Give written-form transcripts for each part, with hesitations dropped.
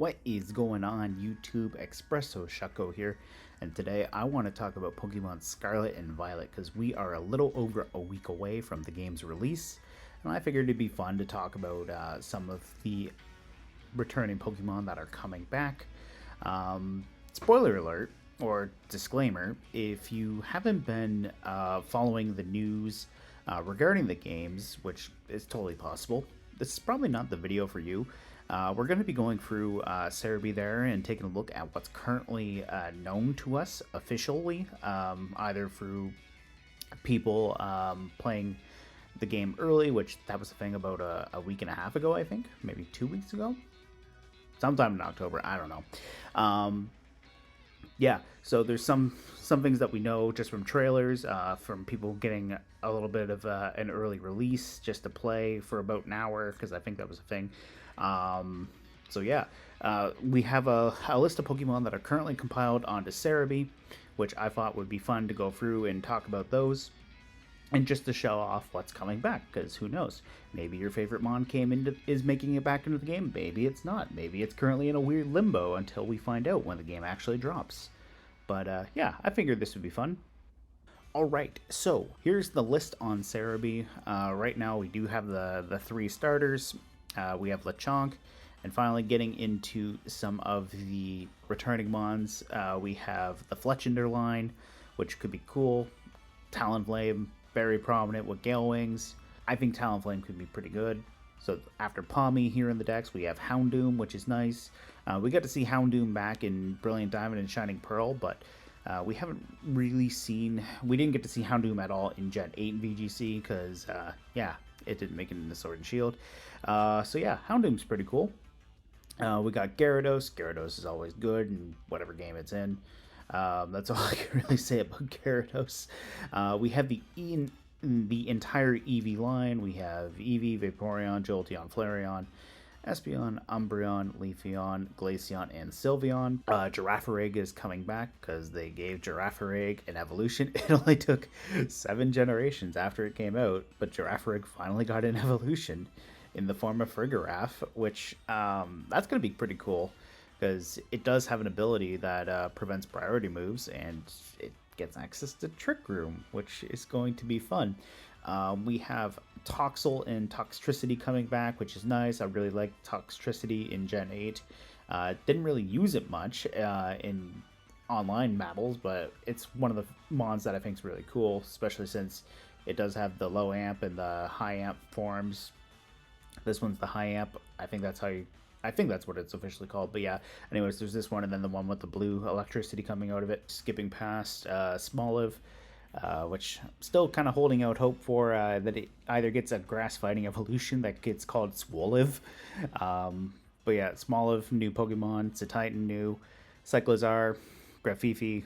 What is going on YouTube? Espresso Shucko here, and today I want to talk about Pokemon Scarlet and Violet because we are a little over a week away from the game's release, and I figured it'd be fun to talk about some of the returning Pokemon that are coming back. Spoiler alert, or disclaimer, if you haven't been following the news regarding the games, which is totally possible, this is probably not the video for you. We're going to be going through Cerebi there and taking a look at what's currently known to us officially, either through people playing the game early, which that was a thing about a week and a half ago, I think, maybe 2 weeks ago, sometime in October, I don't know. Yeah, so there's some things that we know just from trailers, from people getting a little bit of an early release just to play for about an hour, because I think that was a thing. So yeah, we have a list of Pokemon that are currently compiled onto Cerebi, which I thought would be fun to go through and talk about those, and just to show off what's coming back, because who knows, maybe your favorite Mon is making it back into the game, maybe it's not, maybe it's currently in a weird limbo until we find out when the game actually drops. But yeah, I figured this would be fun. Alright, so here's the list on Cerebi. Right now we do have the three starters. We have Lechonk, and finally getting into some of the returning Mons, we have the Fletchinder line, which could be cool. Talonflame, very prominent with Gale Wings. I think Talonflame could be pretty good. So after Palmy here in the decks, we have Houndoom, which is nice. We got to see Houndoom back in Brilliant Diamond and Shining Pearl, but we haven't really seen... We didn't get to see Houndoom at all in Gen 8 VGC, because, yeah, it didn't make it into Sword and Shield. So yeah, Houndoom's pretty cool. We got Gyarados. Gyarados is always good in whatever game it's in. That's all I can really say about Gyarados. We have the entire Eevee line. We have Eevee, Vaporeon, Jolteon, Flareon, Espeon, Umbreon, Leafeon, Glaceon, and Sylveon. Girafarig is coming back because they gave Girafarig an evolution. It only took 7 generations after it came out, but Girafarig finally got an evolution in the form of Farigiraf, which that's going to be pretty cool because it does have an ability that prevents priority moves, and it gets access to Trick Room, which is going to be fun. We have Toxel and Toxtricity coming back, which is nice. I really like Toxtricity in Gen 8. Didn't really use it much in online battles, but it's one of the mons that I think is really cool, especially since it does have the low amp and the high amp forms. This one's the high amp. I think that's what it's officially called. But yeah, anyways, there's this one, and then the one with the blue electricity coming out of it. Skipping past Smoliv, which still kind of holding out hope for that it either gets a grass fighting evolution that gets called Swoliv. But yeah, Smoliv, new Pokemon. Titan, new. Cyclizar, Grafifi,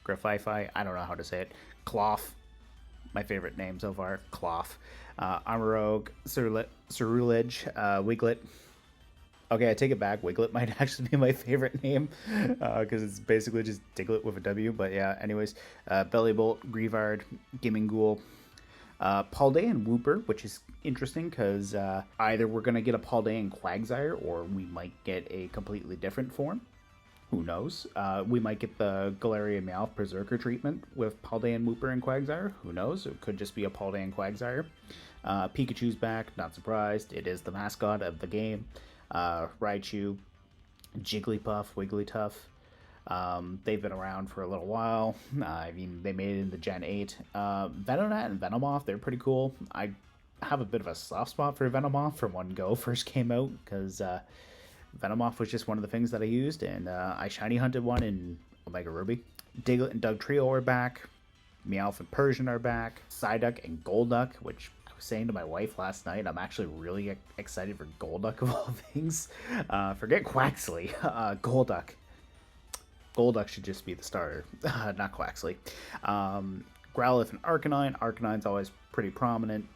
Grafifi, I don't know how to say it. Cloth, my favorite name so far. Cloth. Armorogue, Cerulege, Wiglet. Okay, I take it back. Wiglet might actually be my favorite name because it's basically just Diglett with a W. But yeah, anyways, Bellibolt, Grievard, Gimmingool, Paldean Wooper, which is interesting because either we're going to get a Paldean Quagsire or we might get a completely different form. Who knows? We might get the Galarian Meowth Berserker treatment with Paldean Wooper and Quagsire. Who knows? It could just be a Paldean Quagsire. Pikachu's back. Not surprised. It is the mascot of the game. Raichu, Jigglypuff, Wigglytuff. They've been around for a little while. I mean, they made it into Gen 8. Venonat and Venomoth, they're pretty cool. I have a bit of a soft spot for Venomoth from when Go first came out, because Venomoth was just one of the things that I used, and I shiny hunted one in Omega Ruby. Diglett and Dugtrio are back. Meowth and Persian are back. Psyduck and Golduck, which I was saying to my wife last night, I'm actually really excited for Golduck of all things. Forget Quaxley. Golduck. Golduck should just be the starter, not Quaxley. Growlithe and Arcanine. Arcanine's always pretty prominent,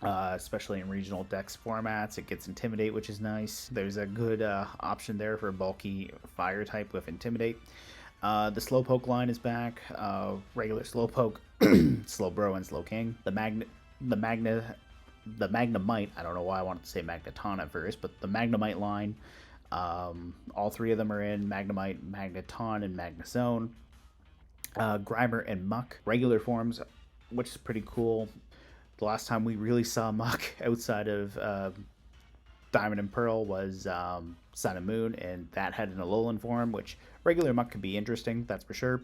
especially in regional dex formats. It gets Intimidate, which is nice. There's a good option there for a bulky fire type with Intimidate. The Slowpoke line is back. Regular Slowpoke, Slowbro, and Slowking. The Magnemite, I don't know why I wanted to say Magneton at first, but the Magnemite line All three of them are in Magnemite, Magneton, and Magnezone. Grimer and Muck, regular forms, which is pretty cool. The last time we really saw Muck outside of Diamond and Pearl was Sun and Moon, and that had an Alolan form, which regular Muck could be interesting, that's for sure.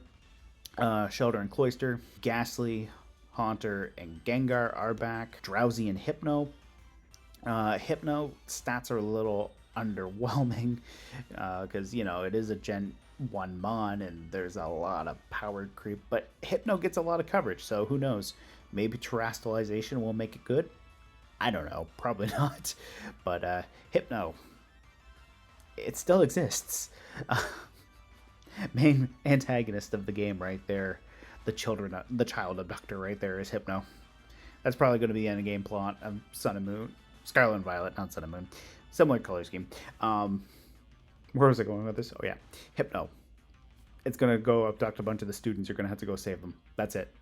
Shelter and Cloyster, Ghastly, Haunter, and Gengar are back. Drowsy and Hypno. Hypno stats are a little underwhelming because, you know, it is a Gen 1 Mon and there's a lot of power creep, but Hypno gets a lot of coverage, so who knows? Maybe Terastallization will make it good. I don't know, probably not. But Hypno, it still exists. Main antagonist of the game right there. The child abductor right there is Hypno. That's probably going to be the end game plot of Sun and Moon. Scarlet and Violet, not Sun and Moon. Similar color scheme. Where was I going with this? Oh yeah, Hypno. It's going to go abduct a bunch of the students. You're going to have to go save them. That's it.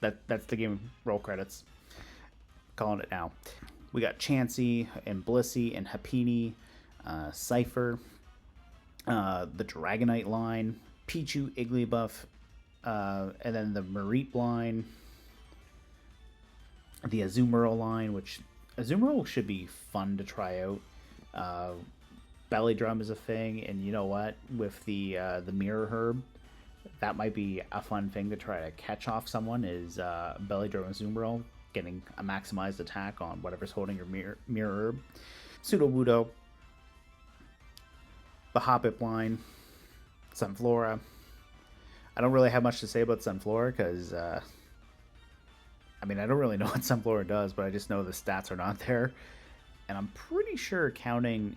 That's the game roll credits. Calling it now. We got Chansey and Blissey and Happiny, Cypher, the Dragonite line, Pichu, Igglybuff, and then the Mareep line, the Azumarill line, which Azumarill should be fun to try out. Belly Drum is a thing, and you know what? With the Mirror Herb, that might be a fun thing to try to catch off someone, is Belly Drum Azumarill, getting a maximized attack on whatever's holding your Mirror Herb. Sudowoodo, the Hoppip line, Sunflora. I don't really have much to say about Sunflora because, I mean, I don't really know what Sunflora does, but I just know the stats are not there. And I'm pretty sure counting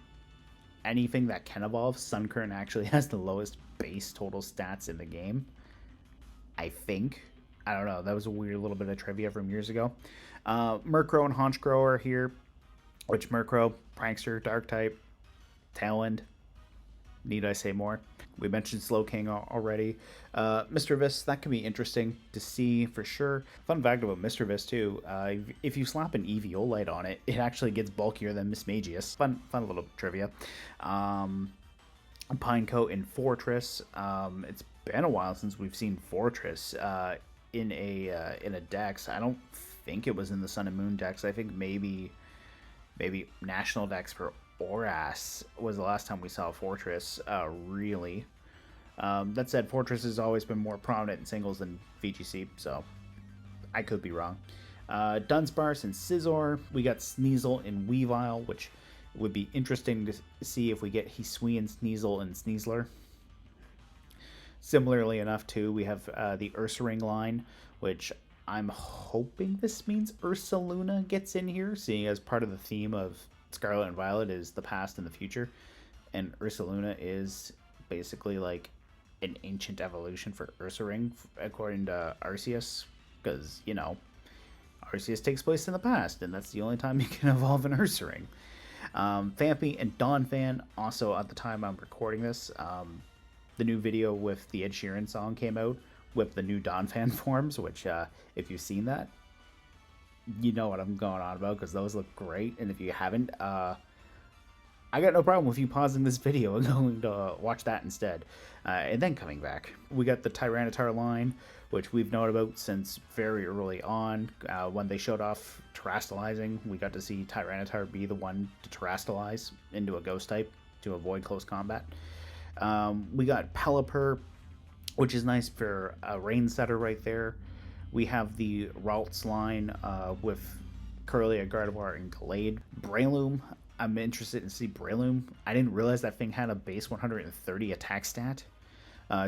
anything that can evolve, Sunkern actually has the lowest base total stats in the game. I think. I don't know. That was a weird little bit of trivia from years ago. Murkrow and Honchkrow are here. Which Murkrow, Prankster, Dark-type, Tailwind. Need I say more? We mentioned Slowking already. Mr. Vis, that can be interesting to see for sure. Fun fact about Mr. Vis too, if you slap an Eviolite on it, it actually gets bulkier than Mismagius. Fun little trivia. Pinecoat and Fortress. It's been a while since we've seen Fortress in a dex. I don't think it was in the Sun and Moon dex. I think maybe National Dex for Oras was the last time we saw Fortress, really. That said, Fortress has always been more prominent in singles than VGC, so I could be wrong. Dunsparce and Scizor. We got Sneasel and Weavile, which would be interesting to see if we get Hisui and Sneasel and Sneasler. Similarly enough, too, we have the Ursaring line, which I'm hoping this means Ursaluna gets in here, seeing as part of the theme of Scarlet and Violet is the past and the future, and Ursaluna is basically like an ancient evolution for Ursaring, according to Arceus, because, you know, Arceus takes place in the past, and that's the only time you can evolve an Ursaring. Phanpy and Donphan, also at the time I'm recording this, the new video with the Ed Sheeran song came out with the new Donphan forms, which, if you've seen that, you know what I'm going on about, because those look great. And if you haven't, I got no problem with you pausing this video and going to watch that instead, and then coming back. We got the Tyranitar line, which we've known about since very early on. When they showed off Terastallizing, we got to see Tyranitar be the one to Terastallize into a Ghost type to avoid close combat. We got Pelipper, which is nice for a rain setter right there. We have the Ralts line with Kirlia, Gardevoir, and Glade. Breloom, I'm interested to see Breloom. I didn't realize that thing had a base 130 attack stat.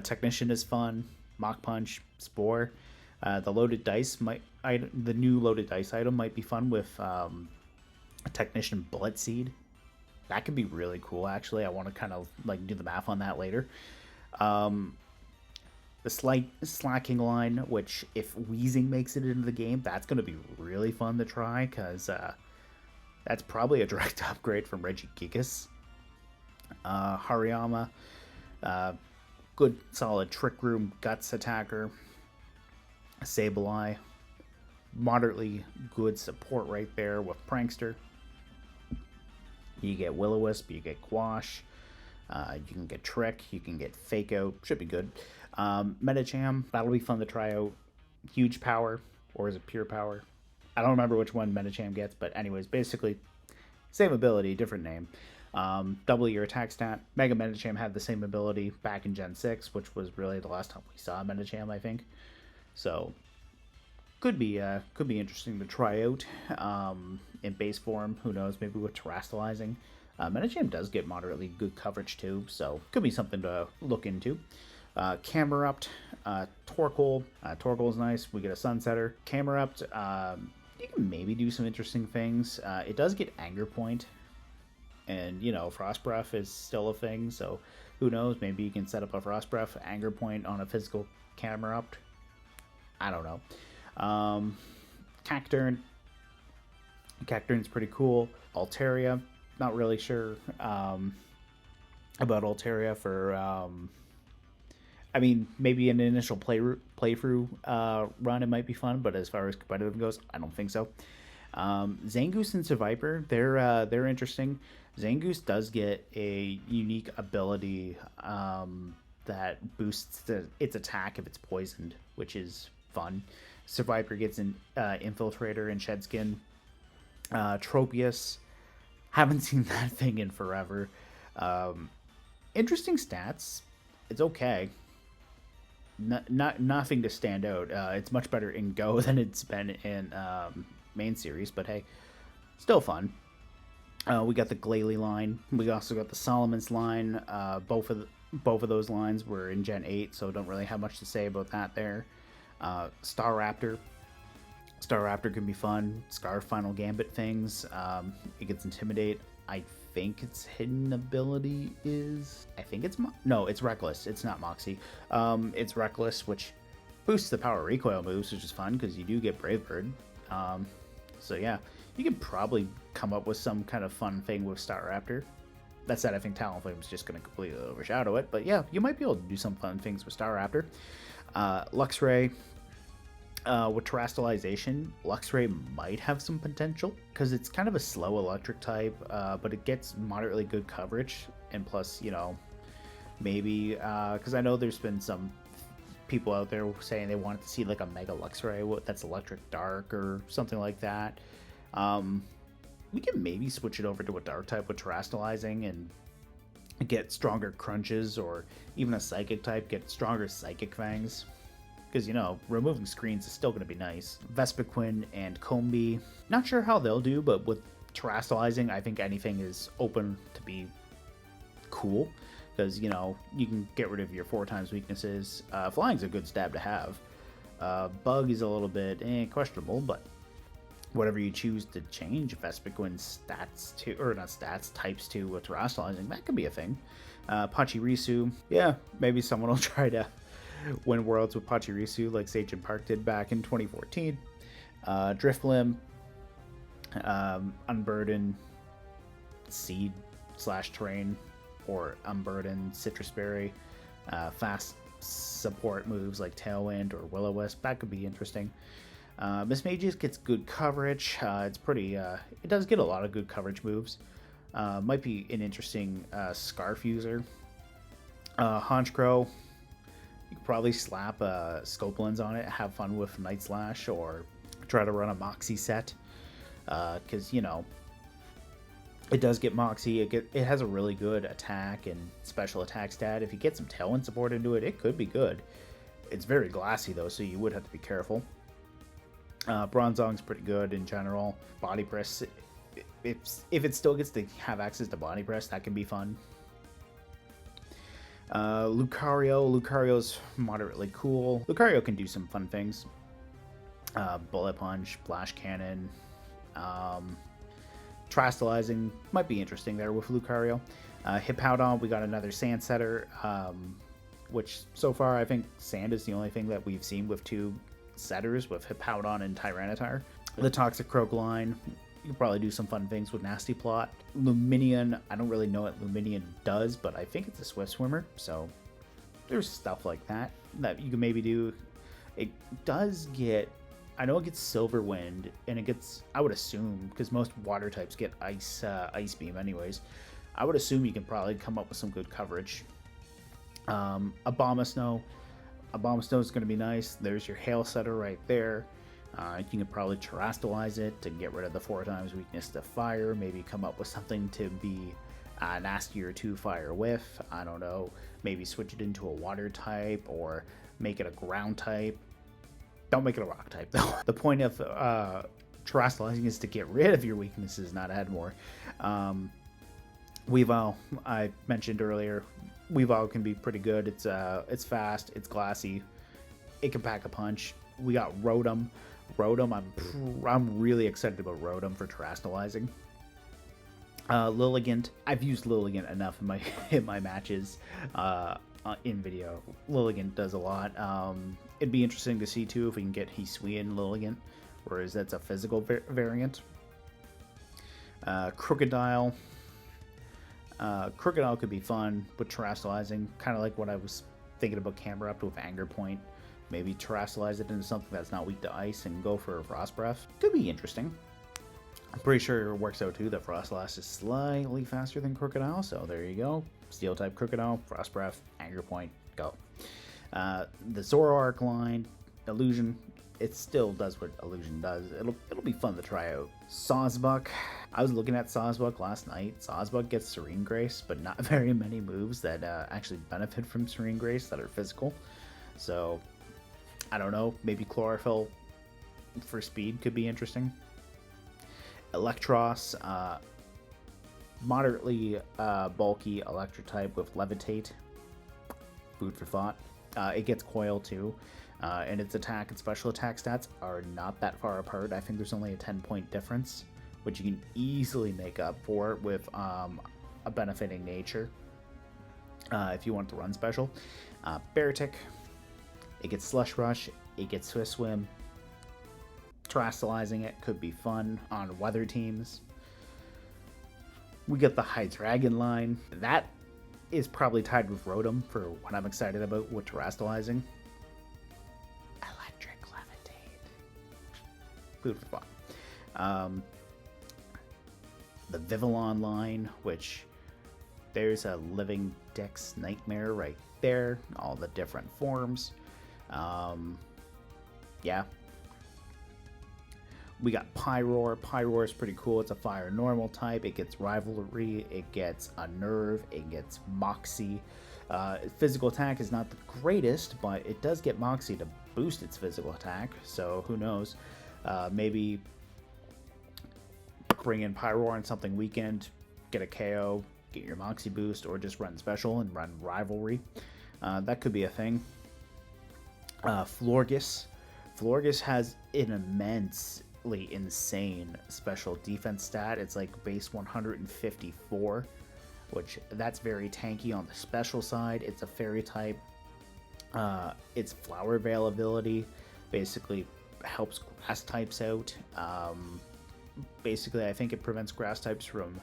Technician is fun. Mach Punch, Spore. The loaded dice the new loaded dice item might be fun with a Technician Bullet Seed. That could be really cool, actually. I want to kind of like do the math on that later. The Slacking line, which if Wheezing makes it into the game, that's going to be really fun to try, because that's probably a direct upgrade from Regigigas. Hariyama, good solid Trick Room Guts attacker. Sableye, moderately good support right there with Prankster. You get Will-O-Wisp, you get Quash. You can get Trick, you can get Fake Out, should be good. Medicham, that'll be fun to try out. Huge Power, or is it Pure Power? I don't remember which one Medicham gets, but anyways, basically, same ability, different name. Double your attack stat. Mega Medicham had the same ability back in Gen 6, which was really the last time we saw Medicham, I think. So, could be interesting to try out in base form. Who knows? Maybe with terastallizing. Medicham does get moderately good coverage too, so could be something to look into. Camerupt, Torkoal. Torkoal is nice. We get a Sunsetter. Camerupt, you can maybe do some interesting things. It does get Anger Point, and Frost Breath is still a thing, so who knows? Maybe you can set up a Frost Breath Anger Point on a physical Camerupt. I don't know. Cacturne. Cacturne's pretty cool. Altaria, not really sure about Altaria for maybe an initial playthrough run it might be fun, but as far as competitive goes, I don't think so. Zangoose and Seviper, they're interesting. Zangoose does get a unique ability that boosts its attack if it's poisoned, which is fun. Seviper gets an Infiltrator and Shedskin. Tropius, haven't seen that thing in forever. Interesting stats. It's okay. Nothing to stand out. It's much better in Go than it's been in main series, but hey, still fun. We got the Glalie line. We also got the Solomon's line. Both of those lines were in Gen 8, so don't really have much to say about that there. Staraptor. Staraptor can be fun. Scarf Final Gambit things. It gets Intimidate. I think its hidden ability is... it's Reckless. It's not Moxie. It's Reckless, which boosts the power recoil moves, which is fun because you do get Brave Bird. So yeah, you could probably come up with some kind of fun thing with Staraptor. That said, I think Talonflame is just going to completely overshadow it. But yeah, you might be able to do some fun things with Staraptor. Luxray. With Terastallization, Luxray might have some potential because it's kind of a slow electric type, but it gets moderately good coverage. And plus, maybe because I know there's been some people out there saying they wanted to see like a Mega Luxray that's electric dark or something like that. We can maybe switch it over to a dark type with Terastallizing and get stronger crunches, or even a psychic type get stronger psychic fangs. Because, removing screens is still going to be nice. Vespiquen and Combee. Not sure how they'll do, but with Terastallizing, I think anything is open to be cool. Because, you can get rid of your 4x weaknesses. Flying's a good stab to have. Bug is a little bit questionable, but whatever you choose to change Vespiquen's stats to, or not stats, types to with Terastallizing, that could be a thing. Pachirisu, yeah, maybe someone will try to win Worlds with Pachirisu like Sage and Park did back in 2014. Drifblim, Unburden, Seed / Terrain, or Unburden, Citrus Berry. Fast support moves like Tailwind or Will-O-Wisp, that could be interesting. Mismagius gets good coverage. It's pretty, it does get a lot of good coverage moves. Might be an interesting Scarf user. Honchkrow, you could probably slap Scope Lens on it, have fun with Night Slash, or try to run a Moxie set. Because, it does get Moxie. It has a really good attack and special attack stat. If you get some Tailwind support into it, it could be good. It's very glassy, though, so you would have to be careful. Bronzong's pretty good in general. Body Press, if it still gets to have access to Body Press, that can be fun. Lucario's moderately cool. Lucario can do some fun things. Bullet Punch, Flash Cannon, Terastallizing might be interesting there with Lucario. Hippowdon, we got another Sand Setter, which so far I think Sand is the only thing that we've seen with two setters, with Hippowdon and Tyranitar. The Toxicroak line, you can probably do some fun things with Nasty Plot. Luminion, I don't really know what Luminion does, but I think it's a Swift Swimmer, so there's stuff like that you can maybe do. It does get, I know it gets Silver Wind, and it gets, I would assume, because most water types get Ice Beam anyways, I would assume you can probably come up with some good coverage. Abomasnow. Abomasnow is going to be nice. There's your Hail Setter right there. You can probably terrestrialize it to get rid of the 4 times weakness to fire. Maybe come up with something to be nastier to fire with. I don't know. Maybe switch it into a water type or make it a ground type. Don't make it a rock type though. The point of terrestrializing is to get rid of your weaknesses, not add more. Weavile, I mentioned earlier. Weavile can be pretty good. It's fast. It's glassy. It can pack a punch. We got Rotom. Rotom, I'm really excited about Rotom for terrestrializing. Lilligant, I've used Lilligant enough in my matches in video. Lilligant does a lot. It'd be interesting to see too if we can get Hisuian Lilligant, whereas that's a physical variant. Crocodile. Crocodile could be fun with terrestrializing, kind of like what I was thinking about Camerupt with Anger Point. Maybe terrestrialize it into something that's not weak to ice and go for a Frost Breath. Could be interesting. I'm pretty sure it works out too that Frost Blast is slightly faster than Crocodile, so there you go. Steel type Crocodile, Frost Breath, Anger Point, go. The Zoroark line, Illusion, it still does what Illusion does. It'll be fun to try out. Sawsbuck, I was looking at Sawsbuck last night. Sawsbuck gets Serene Grace, but not very many moves that actually benefit from Serene Grace that are physical. So, I don't know, maybe Chlorophyll for speed could be interesting. Electros, moderately bulky Electro type with Levitate. Food for thought. It gets Coil too, and its attack and special attack stats are not that far apart. I think there's only a 10-point difference, which you can easily make up for with a benefiting nature if you want to run special. Beartic, it gets Slush Rush, it gets Swift Swim. Terrestrializing it could be fun on weather teams. We get the Hydreigon line. That is probably tied with Rotom for what I'm excited about with terrestrializing. Electric Levitate. Food for thought. The Vivillon line, which there's a Living Dex Nightmare right there. All the different forms. Yeah. We got Pyroar. Pyroar is pretty cool. It's a fire normal type. It gets Rivalry. It gets a Nerve. It gets Moxie. Physical attack is not the greatest, but it does get Moxie to boost its physical attack. So who knows? Maybe bring in Pyroar on something weekend, get a KO, get your Moxie boost, or just run special and run Rivalry. That could be a thing. Florges. Florges has an immensely insane special defense stat. It's like base 154, which that's very tanky on the special side. It's a fairy type. Its Flower Veil ability basically helps grass types out. Basically, I think it prevents grass types from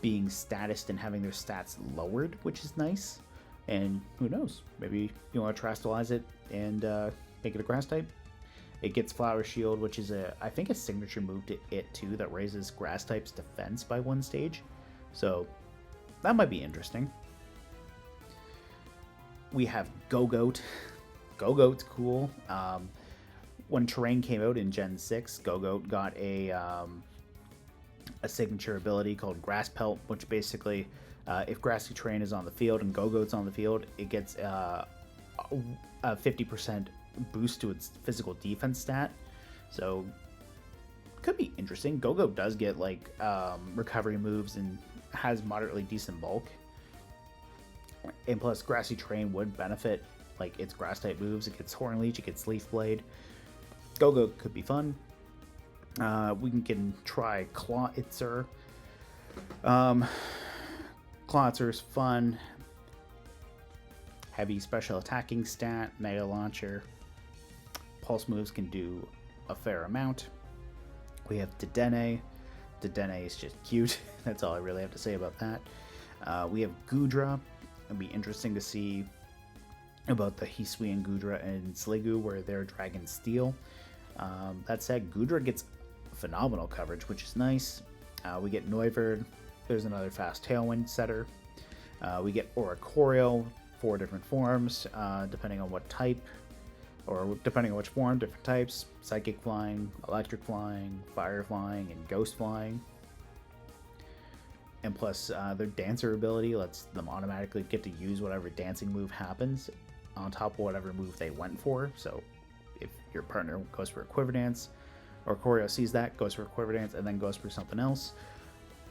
being statused and having their stats lowered, which is nice. And who knows? Maybe you want to terrestrialize it and make it a grass type. It gets Flower Shield, which is I think a signature move to it too that raises grass type's defense by 1 stage. So that might be interesting. We have Go-Goat. Go-Goat's cool. When Terrain came out in Gen 6, Go-Goat got a signature ability called Grass Pelt, which basically, if Grassy Terrain is on the field and Go-Goat's on the field, it gets a 50% boost to its physical defense stat. So could be interesting. Go-Goat does get like recovery moves and has moderately decent bulk. And plus Grassy Terrain would benefit like its grass type moves. It gets Horn Leech, it gets Leaf Blade. Go-Goat could be fun. We can try Clawitzer. Clawitzer is fun. Heavy special attacking stat, Mega Launcher. Pulse moves can do a fair amount. We have Dedenne. Dedenne is just cute. That's all I really have to say about that. We have Goodra. It'll be interesting to see about the Hisuian Goodra and Sliggoo where they're Dragon Steel. That said, Goodra gets phenomenal coverage, which is nice. We get Noivern. There's another fast Tailwind setter. We get Oricorio, 4 different forms, depending on what type, or depending on which form, different types: Psychic Flying, Electric Flying, Fire Flying, and Ghost Flying. And plus, their Dancer ability lets them automatically get to use whatever dancing move happens on top of whatever move they went for. So if your partner goes for a Quiver Dance, or Choreo sees that, goes for a Quiver Dance, and then goes for something else,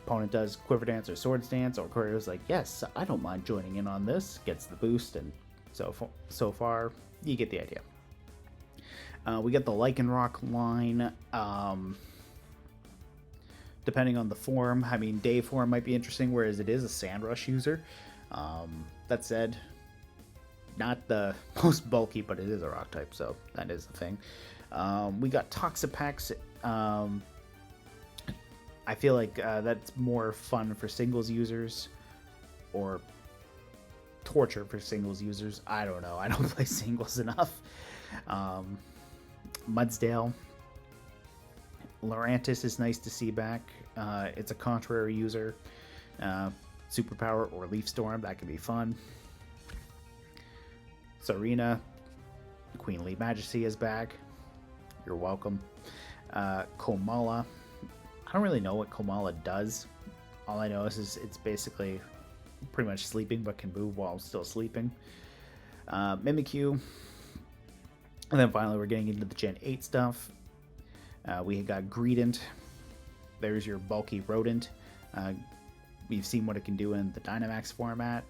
opponent does Quiver Dance or Swords Dance, or Choreo's like, yes, I don't mind joining in on this, gets the boost, and so far, you get the idea. We get the Lycanroc line. Depending on the form, I mean, day form might be interesting, whereas it is a Sandrush user. That said, not the most bulky, but it is a rock type, so that is the thing. We got Toxapex. I feel like that's more fun for singles users, or torture for singles users. I don't know. I don't play singles enough. Mudsdale. Lurantis is nice to see back. It's a contrary user. Superpower or Leaf Storm, that can be fun. Serena, Queenly Majesty is back. You're welcome. Komala. I don't really know what Komala does. All I know is it's basically pretty much sleeping, but can move while still sleeping. Mimikyu. And then finally we're getting into the Gen 8 stuff. We got Greedent. There's your bulky rodent. We've seen what it can do in the Dynamax format.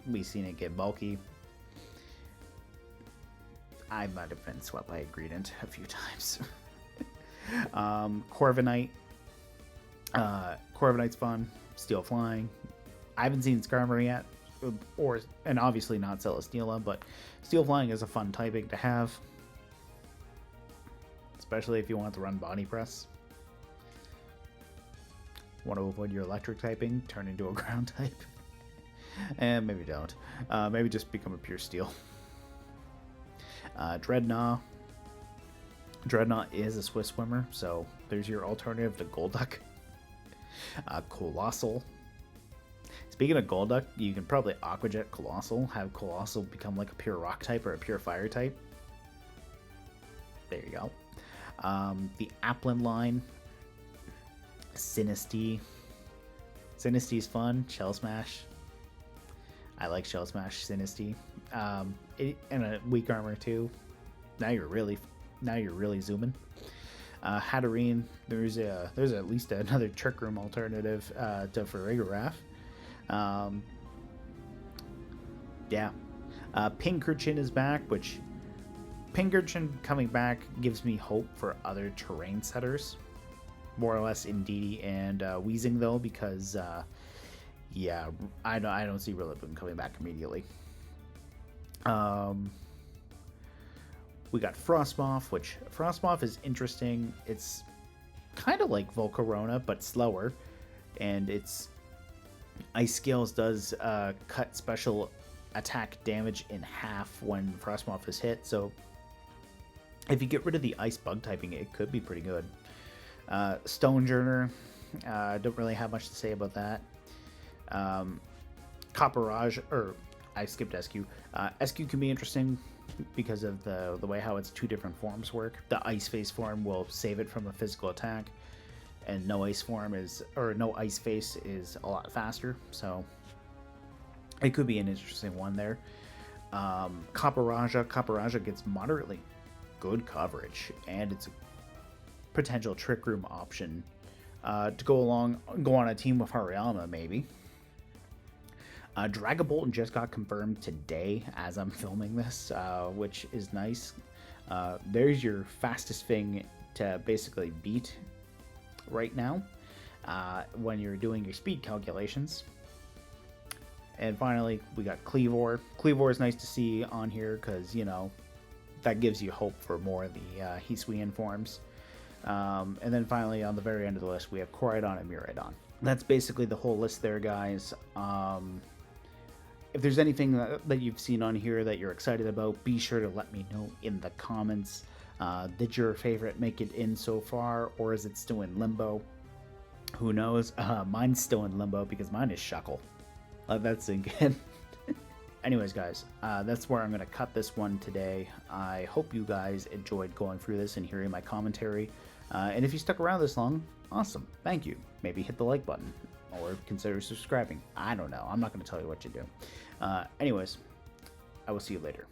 We've seen it get bulky. I might have been swept by a Greedent a few times. Corviknight. Corviknight's fun. Steel Flying. I haven't seen Skarmory yet, and obviously not Celesteela, but Steel Flying is a fun typing to have. Especially if you want to run Body Press. Want to avoid your electric typing, turn into a ground type. And maybe don't. Maybe just become a pure steel. Dreadnought. Dreadnought is a Swift Swimmer, so there's your alternative to Golduck. Colossal. Speaking of Golduck, you can probably Aqua Jet Colossal, have Colossal become like a pure rock type or a pure fire type. There you go. The Applin line. Sinistea. Sinistea's fun. Shell Smash. I like Shell Smash Sinistea. And a weak armor too. Now you're really zooming. Hatterene. There's at least another Trick Room alternative to Farigiraf. Yeah. Pinkerton is back, which Pinkerton coming back gives me hope for other terrain setters. More or less Indeedee and Weezing though, because yeah, I don't see Rillaboom coming back immediately. We got Frostmoth, which Frostmoth is interesting. It's kind of like Volcarona, but slower, and its Ice Scales does cut special attack damage in half when Frostmoth is hit, so if you get rid of the Ice Bug typing, it could be pretty good. Stonejourner, don't really have much to say about that. Copperage, or I skipped SQ. SQ can be interesting because of the way how its two different forms work. The Ice Face form will save it from a physical attack, and no Ice Face is a lot faster, so it could be an interesting one there. Copperaja gets moderately good coverage, and it's a potential Trick Room option to go on a team with Hariyama, maybe. Dragabolt just got confirmed today as I'm filming this, which is nice. There's your fastest thing to basically beat right now when you're doing your speed calculations. And finally, we got Cleavor. Cleavor is nice to see on here because, you know, that gives you hope for more of the Hisuian forms. And then finally, on the very end of the list, we have Koraidon and Miraidon. That's basically the whole list there, guys. If there's anything that you've seen on here that you're excited about, be sure to let me know in the comments. Did your favorite make it in so far, or is it still in limbo? Who knows? Mine's still in limbo because mine is Shuckle. Let that sink in. Anyways, guys, that's where I'm going to cut this one today. I hope you guys enjoyed going through this and hearing my commentary. And if you stuck around this long, awesome. Thank you. Maybe hit the like button or consider subscribing. I don't know. I'm not going to tell you what to do. Anyways, I will see you later.